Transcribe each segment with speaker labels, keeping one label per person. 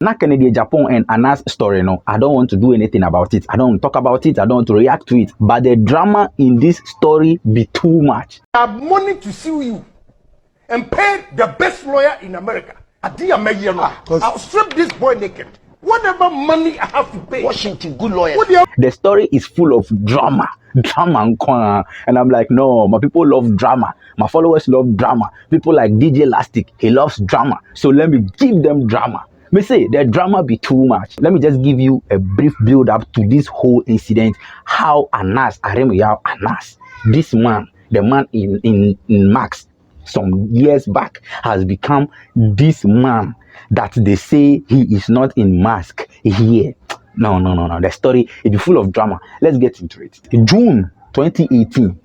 Speaker 1: Now Kennedy Agyapong and Anna's story, no, I don't want to do anything about it. I don't want to talk about it. I don't want to react to it. But the drama in this story be too much.
Speaker 2: I have money to sue you and pay the best lawyer in America. I'll strip this boy naked. Whatever money I have to pay.
Speaker 3: Washington, good lawyer.
Speaker 1: The story is full of drama. And I'm like, no, my people love drama. My followers love drama. People like DJ Elastic, he loves drama. So let me give them drama. Me say the drama be too much. Let me just give you a brief build up to this whole incident. How Anas, this man, the man in Max some years back, has become this man that they say he is not in mask here. No. The story is full of drama. Let's get into it. June 2018,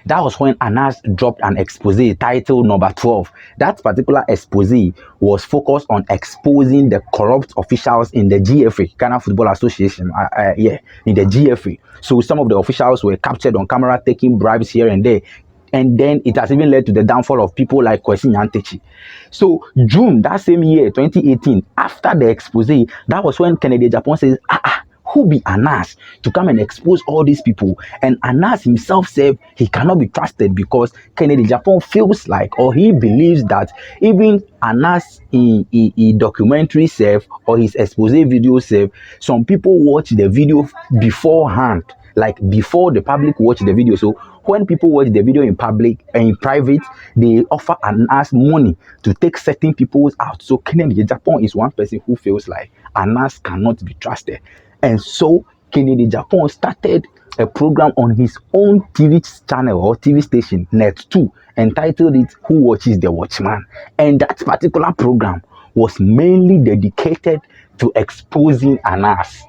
Speaker 1: that was when Anas dropped an expose titled number 12. That particular expose was focused on exposing the corrupt officials in the GFA, Ghana Football Association, in the GFA. So some of the officials were captured on camera taking bribes here and there. And then it has even led to the downfall of people like Kwesi Nyantechi. So June that same year, 2018, after the expose, that was when Kennedy Agyapong says, who be Anas to come and expose all these people? And Anas himself said he cannot be trusted because Kennedy Agyapong feels like, or he believes that even Anas in documentary self or his expose video self, some people watch the video beforehand, like before the public watch the video. So when people watch the video in public and in private, they offer Anas money to take certain people out. So Kennedy Agyapong is one person who feels like Anas cannot be trusted. And so Kennedy Agyapong started a program on his own TV channel or TV station, Net2, entitled it Who Watches the Watchman. And that particular program was mainly dedicated to exposing Anas.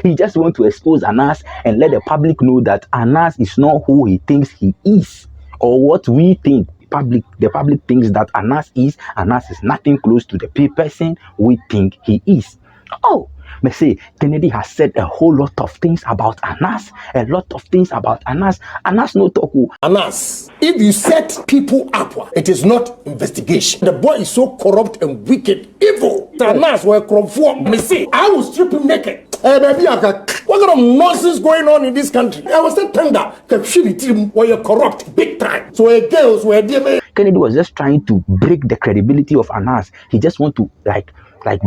Speaker 1: He just wants to expose Anas and let the public know that Anas is not who he thinks he is, or what we think. The public thinks that Anas is nothing close to the person we think he is. Oh, me say Kennedy has said a whole lot of things about Anas. Anas no talk.
Speaker 2: Anas, if you set people up, it is not investigation. The boy is so corrupt and wicked, evil. Anas were corrupt for me. See, I will strip him naked. Hey, baby, what kind of nonsense going on in this country? I was that tender. Where you're corrupt big time. So girls were dear.
Speaker 1: Kennedy was just trying to break the credibility of Anas. He just want to like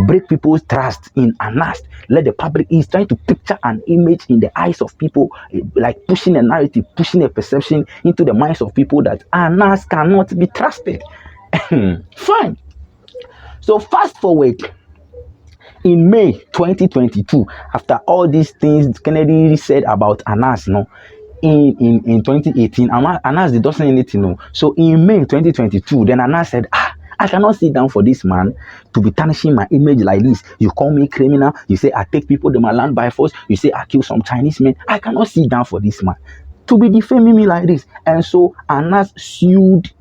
Speaker 1: break people's trust in Anas. Let the public, he's trying to picture an image in the eyes of people, like pushing a narrative, pushing a perception into the minds of people that Anas cannot be trusted. Fine. So fast forward. In May 2022, after all these things Kennedy said about Anas, in 2018, Anas did not say anything, So in May 2022, then Anas said, I cannot sit down for this man to be tarnishing my image like this. You call me criminal. You say I take people to my land by force. You say I kill some Chinese men. I cannot sit down for this man to be defaming me like this. And so Anas sued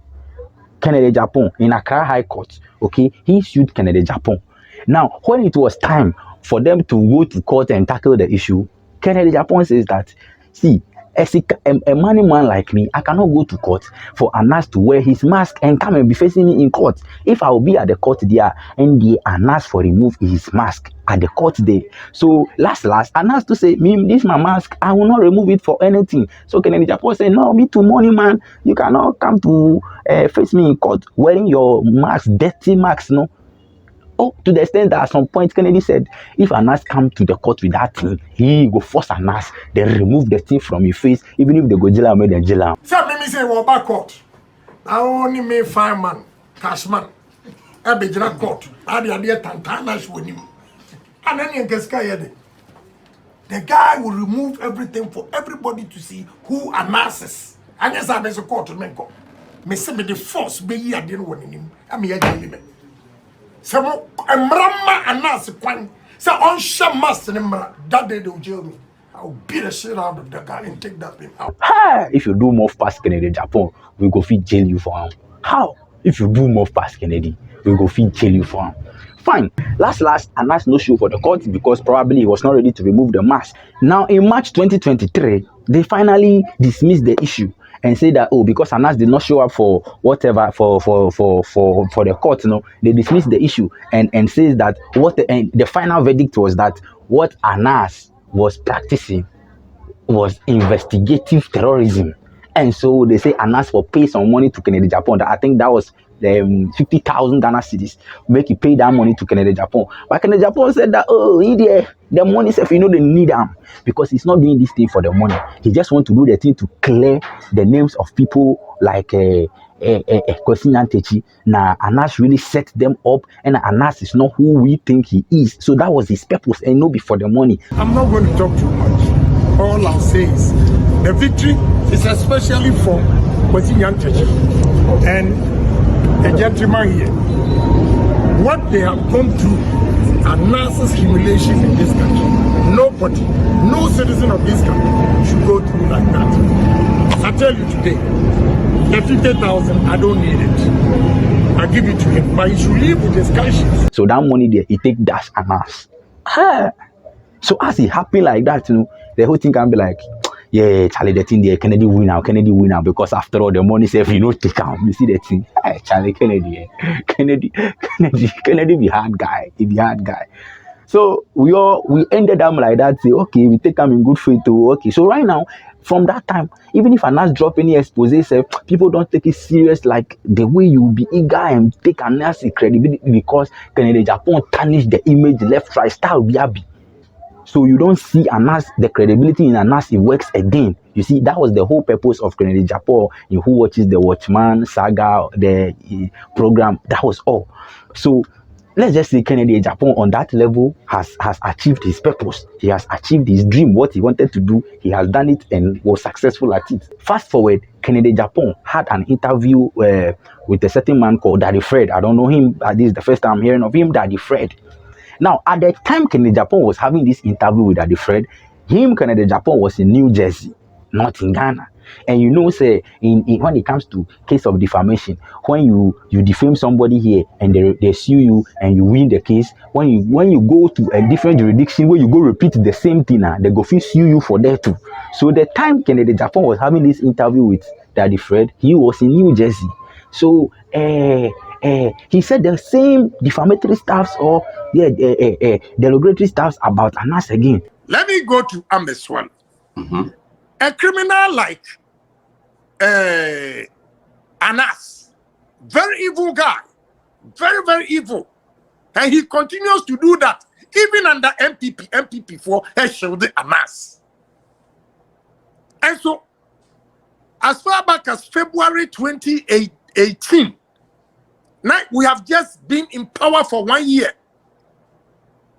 Speaker 1: Kennedy Agyapong in Accra High Court. Okay, he sued Kennedy Agyapong. Now, when it was time for them to go to court and tackle the issue, Kennedy Agyapong says that, see, as a money man like me, I cannot go to court for Anas to wear his mask and come and be facing me in court. If I will be at the court there and the Anas for remove his mask at the court there. So last, Anas to say, me, this my mask, I will not remove it for anything. So Kennedy Agyapong say, no, me too, money man, you cannot come to face me in court wearing your mask, dirty mask, no. Oh, to the extent that at some point Kennedy said, if Anas come to the court with that thing, he go force Anas, then remove the thing from your face, even if they go jail and make them jail.
Speaker 2: Some me say, well, back court. I only made fireman, cashman. I be in court. I did a tantanas with him. And then you get the guy will remove everything for everybody to see who Anas is. And yes, I a court to make go. Me say me the force be here, I didn't want him. I'm here to so Mrama Anas Kwan say on shamas that day they will jail me. I'll beat the shit out of the guy and take that thing out.
Speaker 1: If you do more past Kennedy Agyapong, we go fit jail you for him. How? If you do more past Kennedy, we go fit jail you for him. Fine. Last, Anas no show for the court because probably he was not ready to remove the mask. Now in March 2023, they finally dismissed the issue. and say that, oh, because Anas did not show up for whatever for the court, they dismissed the issue and says that and the final verdict was that what Anas was practicing was investigative terrorism. And so they say Anas will pay some money to Kennedy Agyapong. I think that was 50,000 Ghana cedis. Make you pay that money to Kennedy Agyapong. But Kennedy Agyapong said that, oh, the money, if you know, they need them because he's not doing this thing for the money. He just want to do the thing to clear the names of people like Kwesi Nyantakyi. Now Anas really set them up, and Anas is not who we think he is. So that was his purpose, and not before the money.
Speaker 2: I'm not going to talk too much. All I'll say is the victory is especially for Kwesi Nyantakyi and a gentleman here. What they have gone through, Anas's humiliation in this country. Nobody, no citizen of this country should go through like that. I tell you today, the 50,000, I don't need it. I give it to him, but he should leave with his conscience.
Speaker 1: So that money there, he take dash Anas. So as it happen like that, the whole thing can be like, yeah, Charlie, the thing there, Kennedy win now, because after all, the money says you don't take out. You see the thing, hey, Charlie, Kennedy be hard guy, he be hard guy. So we ended up like that, say, okay, we take him in good faith too. Okay, so right now, from that time, even if Anas drop any expose, say, people don't take it serious like the way you be eager and take Anas credibility because Kennedy Agyapong tarnish the image left, right, style be happy. So you don't see Anas, the credibility in Anas, it works again. You see, that was the whole purpose of Kennedy Agyapong in Who Watches the Watchman saga, the program. That was all. So let's just say Kennedy Agyapong on that level has achieved his purpose. He has achieved his dream, what he wanted to do. He has done it and was successful at it. Fast forward, Kennedy Agyapong had an interview with a certain man called Daddy Fred. I don't know him. This is the first time I'm hearing of him, Daddy Fred. Now, at the time Kennedy Agyapong was having this interview with Daddy Fred, Kennedy Agyapong was in New Jersey, not in Ghana. And say, when it comes to case of defamation, when you defame somebody here and they sue you and you win the case, when you go to a different jurisdiction where you go repeat the same thing, they go sue you for that too. So the time Kennedy Agyapong was having this interview with Daddy Fred, he was in New Jersey. So he said the same defamatory stuffs or derogatory stuffs about Anas again.
Speaker 2: Let me go to Ameswan. A criminal like Anas, very evil guy, very, very evil. And he continues to do that, even under MPP for Heshelde Anas. And so, as far back as February 2018, now we have just been in power for 1 year.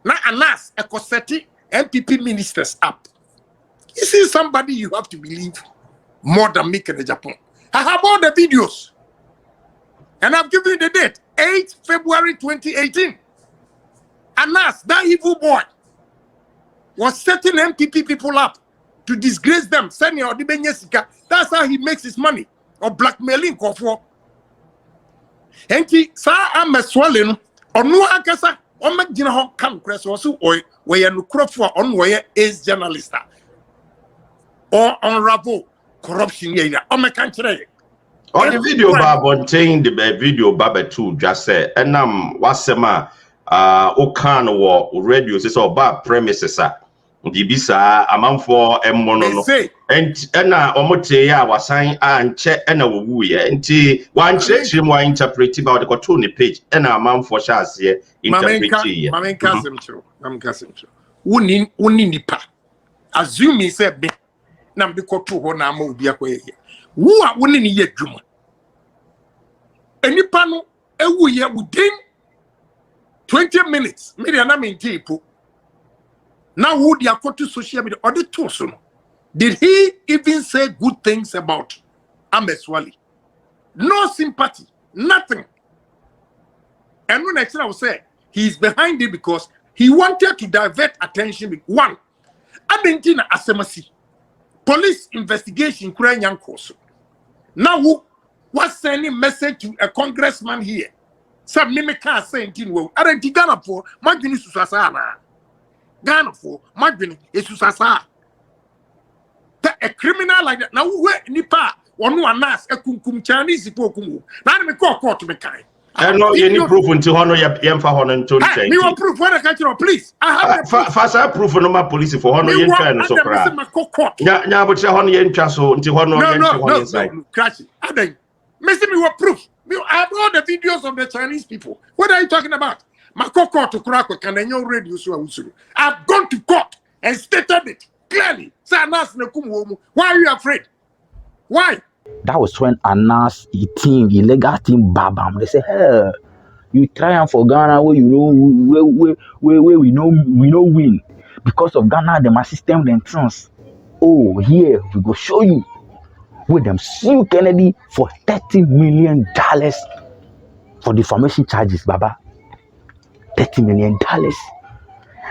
Speaker 2: Now Anas, a Cossetti, MPP ministers up. You see somebody you have to believe more than me, Kennedy Agyapong. I have all the videos. And I've given you the date, 8 February 2018. Anas, that evil boy, was setting MPP people up to disgrace them. That's how he makes his money. Or blackmailing for. And he sa am swelling on no akasa on make dinner come crest also or where you crop for on where is journalist or unravel corruption here on my country.
Speaker 3: On the video Babontain the video Baba too just said and wasema Okan or radio says or bad premises Dibisa among for M1 and Omote ya was sign and check and a woo and one check him one interpretive about the cartoon page and a man for Shas here interpreting.
Speaker 2: Mamma Cassim true. I'm Cassim true. Uninipa. Assume he said, Nambico to Honamo Biaque. Who are winning yet, Juma? Any panel, a woo year within 20 minutes. Maybe I'm in tape. Now, who they are to social media or the torso? Did he even say good things about Ameswali? No sympathy, nothing. And when I say he's behind it because he wanted to divert attention with one. Abentina Asemasi, police investigation, Ukrainian course. Now, who was sending message to a congressman here? Some mimica saying, well, I don't Ghana for my Susasana. Ghana for Magdini is Susasa. A criminal like that. Now, where Nipa one anas ekunkum Chinese people kumu. Na me call court me kai.
Speaker 3: No, you need proof until honor yem for honor until change.
Speaker 2: Me want proof when I catch you, please. I have the proof.
Speaker 3: Fast proof no ma police for honor yen try no so cra. Nya but honor yen try so until honor yen honor inside.
Speaker 2: No, crash it. I think me want proof. I have all the videos of the Chinese people. What are you talking about? My court to crack can radio so I've gone to court and stated it clearly. Why are you afraid? Why?
Speaker 1: That was when Anas illegal team babam. They say, hey, you try for Ghana where you know where we know win. Because of Ghana, them system them trans. Oh, here we go show you. With them sue Kennedy for $30 million for defamation charges, Baba. $30 million.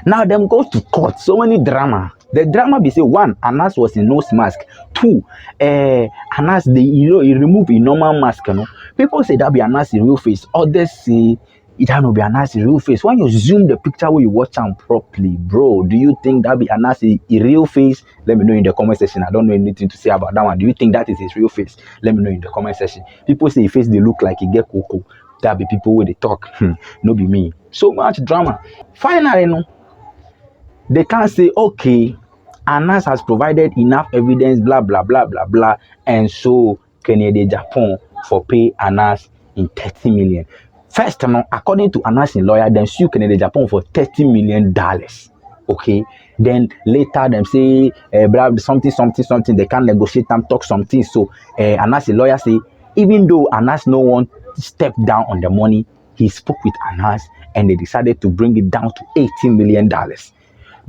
Speaker 1: Now them goes to court. So many drama. The drama be say one, Anas was in nose mask. Two, Anas he remove a normal mask. You know? People say that be Anas real face. Others say it don't be Anas real face. When you zoom the picture where you watch them properly, bro, do you think that be Anas real face? Let me know in the comment section. I don't know anything to say about that one. Do you think that is his real face? Let me know in the comment section. People say his face they look like he get cocoa. That be people where they talk. No be me. So much drama. Finally, no. They can't say, okay, Anas has provided enough evidence, blah, blah, blah, blah, blah, and so Kennedy Agyapong for pay Anas in $30 million. First, according to Anas' lawyer, then sue Kennedy Agyapong for $30 million. Okay, then later them say, something, they can't negotiate and talk something. So Anas' lawyer say, even though Anas no one stepped down on the money, he spoke with Anas and they decided to bring it down to $18 million.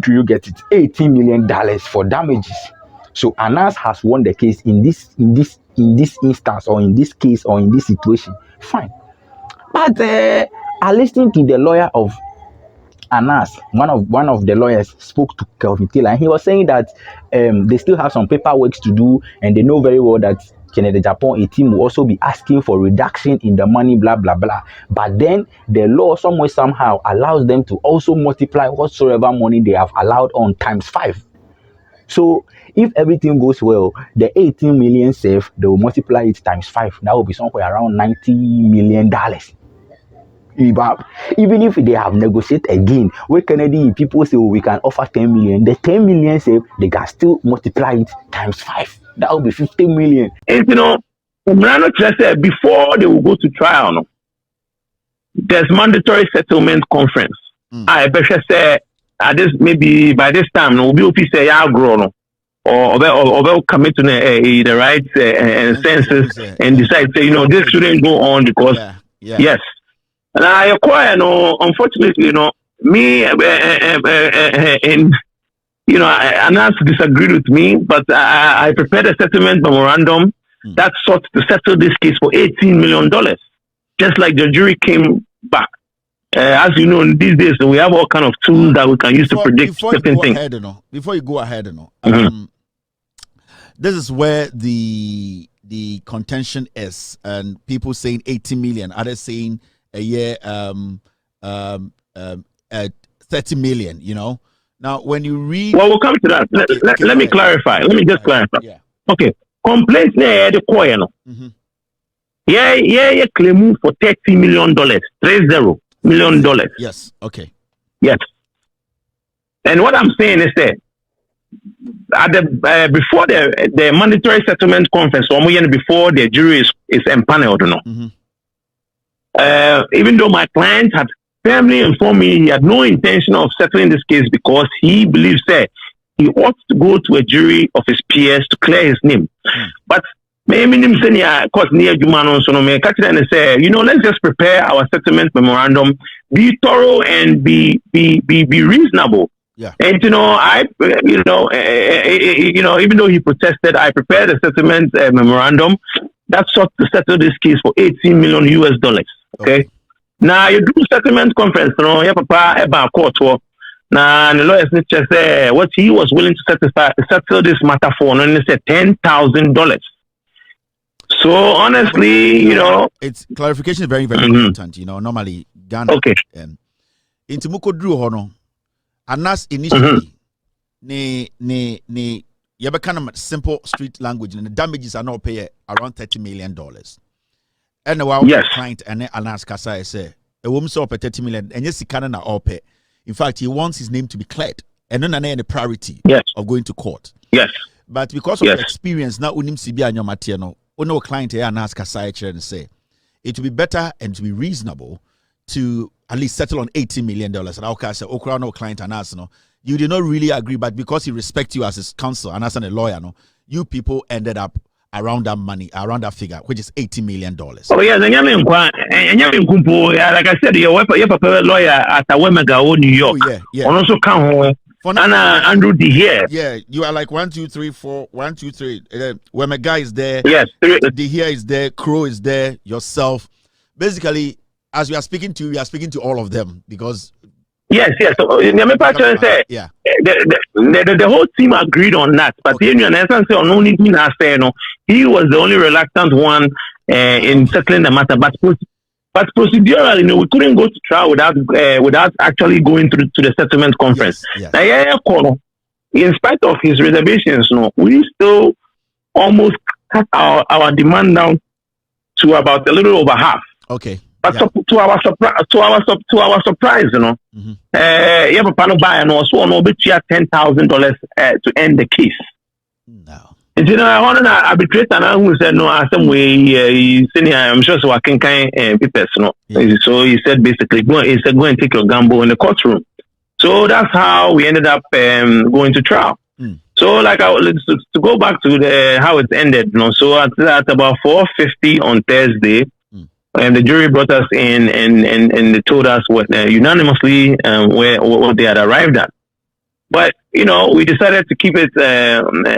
Speaker 1: Do you get it? $18 million for damages. So Anas has won the case in this instance, or in this case, or in this situation. Fine. But I listened to the lawyer of Anas. One of the lawyers spoke to Kelvin Taylor, and he was saying that they still have some paperwork to do, and they know very well that Kennedy Agyapong, a team will also be asking for reduction in the money, blah, blah, blah. But then the law somehow allows them to also multiply whatsoever money they have allowed on times 5. So if everything goes well, the 18 million safe, they will multiply it times 5. That will be somewhere around $90 million. Even if they have negotiated again, with Kennedy, people say, oh, we can offer 10 million. The 10 million safe, they can still multiply it times 5. That will be 50 million.
Speaker 4: And before they will go to trial, no, there's mandatory settlement conference. I better say maybe by this time, no, we'll be say yeah, grow no, or they'll commit to the rights and senses and decide say this shouldn't go on because yes. And I acquire unfortunately, me and Anas disagreed with me, but I prepared a settlement memorandum that sought to settle this case for $18 million, just like the jury came back. As you know, these days we have all kind of tools that we can use to predict certain things.
Speaker 5: Before you go ahead, this is where the contention is, and people saying 80 million, others saying a year 30 million. Now, when you read...
Speaker 4: Well, we'll come to that. Let me clarify. Let me just clarify.
Speaker 5: Yeah.
Speaker 4: Okay. Complaints near the coin. Yeah, claim for $30 million. $30 million.
Speaker 5: Yes. Okay.
Speaker 4: Yes. And what I'm saying is that at before the mandatory settlement conference, or before the jury is empaneled, even though my client had firmly informed me he had no intention of settling this case because he believes that he ought to go to a jury of his peers to clear his name. But maybe let's just prepare our settlement memorandum, be thorough and be reasonable.
Speaker 5: Yeah.
Speaker 4: And even though he protested, I prepared a settlement memorandum that sought to settle this case for $18 million. Okay. Now you do settlement conference, about court. Now the lawyer said what he was willing to settle this matter for, and he said $10,000. So honestly,
Speaker 5: it's clarification is very, very important. Normally Ghana.
Speaker 4: Okay.
Speaker 5: Into Muko Drew Hono, Anas initially, ne you have a kind of simple street language, and the damages are not paid around $30 million. And the
Speaker 4: Yes.
Speaker 5: client and ask us, I say, a woman saw $30 million, and yes, he can't all pay. In fact, he wants his name to be cleared, and then any priority
Speaker 4: Yes.
Speaker 5: of going to court.
Speaker 4: Yes.
Speaker 5: But because of
Speaker 4: Yes.
Speaker 5: the experience, now unim sibi anyo matiano, uno client here and ask us and say, it will be better and to be reasonable to at least settle on $80 million. And I'll say, Okra no client and us, no, you did not really agree, but because he respects you as his counsel and as a lawyer, no, you people ended up around that money, around that figure, which is $80 million.
Speaker 4: Oh yes, and like I said, your lawyer at a Wemega, New York.
Speaker 5: Oh, yeah.
Speaker 4: Also come home. And Andrew D here.
Speaker 5: Yeah, you are like 1, 2, 3, 4, 1, 2, 3. Wemega is there.
Speaker 4: Yes.
Speaker 5: D here is there. Crow is there. Yourself. Basically, as we are speaking to you, we are speaking to all of them because.
Speaker 4: Yes. So say,
Speaker 5: yeah.
Speaker 4: The whole team agreed on that, but okay. He was the only reluctant one in settling the matter. But procedurally, we couldn't go to trial without actually going through to the settlement conference.
Speaker 5: Yes.
Speaker 4: In spite of his reservations, we still almost cut our demand down to about a little over half.
Speaker 5: Okay.
Speaker 4: But to our surprise, you have a panel buyer and also on over $10,000 to end the case.
Speaker 5: No.
Speaker 4: And I arbitrator who said no, some way I'm sure so I can papers, So he said basically go and take your gamble in the courtroom. So that's how we ended up going to trial. So like to go back to how it ended, so at about 4:50 on Thursday. And the jury brought us in and they told us what unanimously what they had arrived at. But we decided to keep it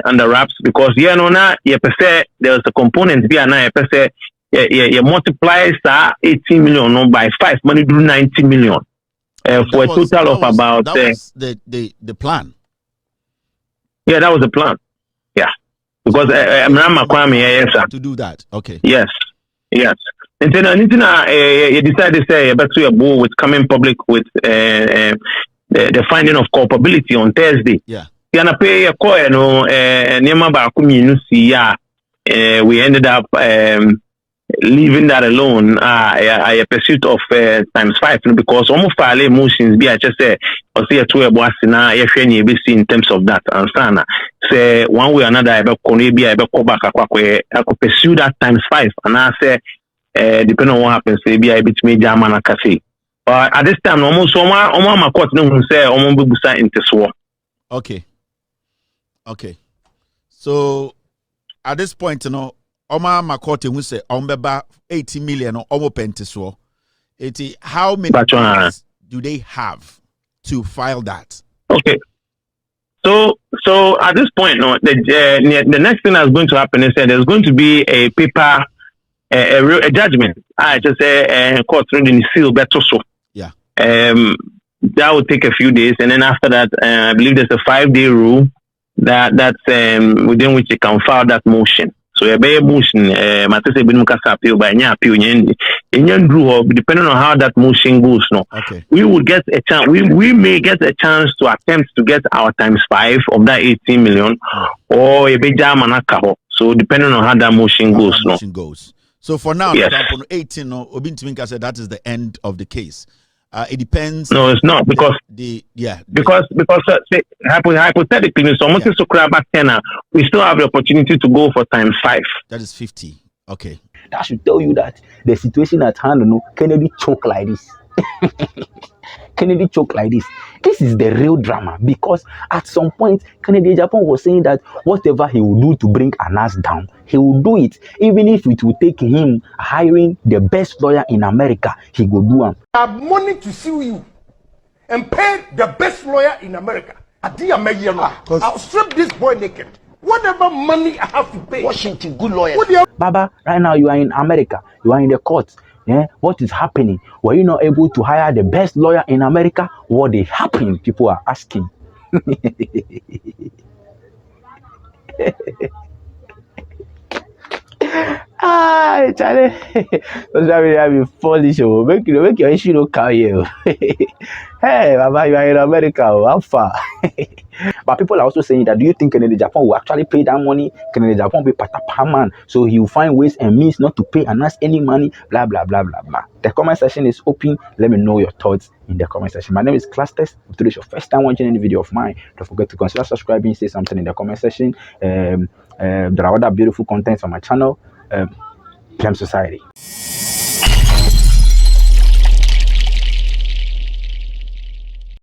Speaker 4: under wraps because there was a component you multiply 18 million by 5 money do 90 million for a total of about
Speaker 5: that was the plan.
Speaker 4: Yeah, that was the plan. Yeah, because
Speaker 5: to do that. Okay.
Speaker 4: Yes. And then you decided to say back to your board with coming public with the finding of culpability on Thursday.
Speaker 5: Yeah.
Speaker 4: We ended up leaving that alone. A pursuit of ×5 because almost file emotions be I just say or see a two in terms of that and sana say one way or another I could pursue that ×5 and I say depending on what happens, maybe I between German and Cafe. But at this time, almost my court no say busa into swore.
Speaker 5: Okay. So at this point, my court will say beba 80 million or almost pentiswo. How many days do they have to file that?
Speaker 4: Okay. So at this point, the next thing that's going to happen is that there's going to be a paper. A judgment. I just say court reading seal better so.
Speaker 5: Yeah.
Speaker 4: That will take a few days, and then after that, I believe there's a 5-day rule that's within which you can file that motion. So a bare motion, depending on how that motion goes,
Speaker 5: okay.
Speaker 4: We will get a chance. We may get a chance to attempt to get our ×5 of that 18 million, or a big So depending on how that motion goes,
Speaker 5: So for now,
Speaker 4: yes.
Speaker 5: 18, Obintiminka said that is the end of the case. It depends.
Speaker 4: No, it's not because hypothetically, so much to grab back 10, we still have the opportunity to go for ×5.
Speaker 5: That is 50. Okay.
Speaker 1: That should tell you that the situation at hand, Kennedy choke like this. Kennedy choke like this. This is the real drama because at some point, Kennedy Agyapong was saying that whatever he will do to bring Anas down, he will do it. Even if it will take him hiring the best lawyer in America, he will do it.
Speaker 2: I have money to sue you and pay the best lawyer in America. I'll strip this boy naked. Whatever money I have to pay.
Speaker 6: Washington, good lawyer.
Speaker 1: Baba, right now you are in America. You are in the court. Yeah, what is happening? Were you not able to hire the best lawyer in America? What is happening? People are asking. Ah, Charlie. That's why we have a Polish. Oh, make your issue no come here. Hey, Baba, you are in America. Oh, how far? But people are also saying that, do you think Kennedy Agyapong will actually pay that money? Kennedy Agyapong will be patapa man, so he will find ways and means not to pay and ask any money, blah, blah, blah, blah, blah. The comment section is open. Let me know your thoughts in the comment section. My name is Bookklastes. If today is your first time watching any video of mine, don't forget to consider subscribing, say something in the comment section. There are other beautiful contents on my channel. Plum Society.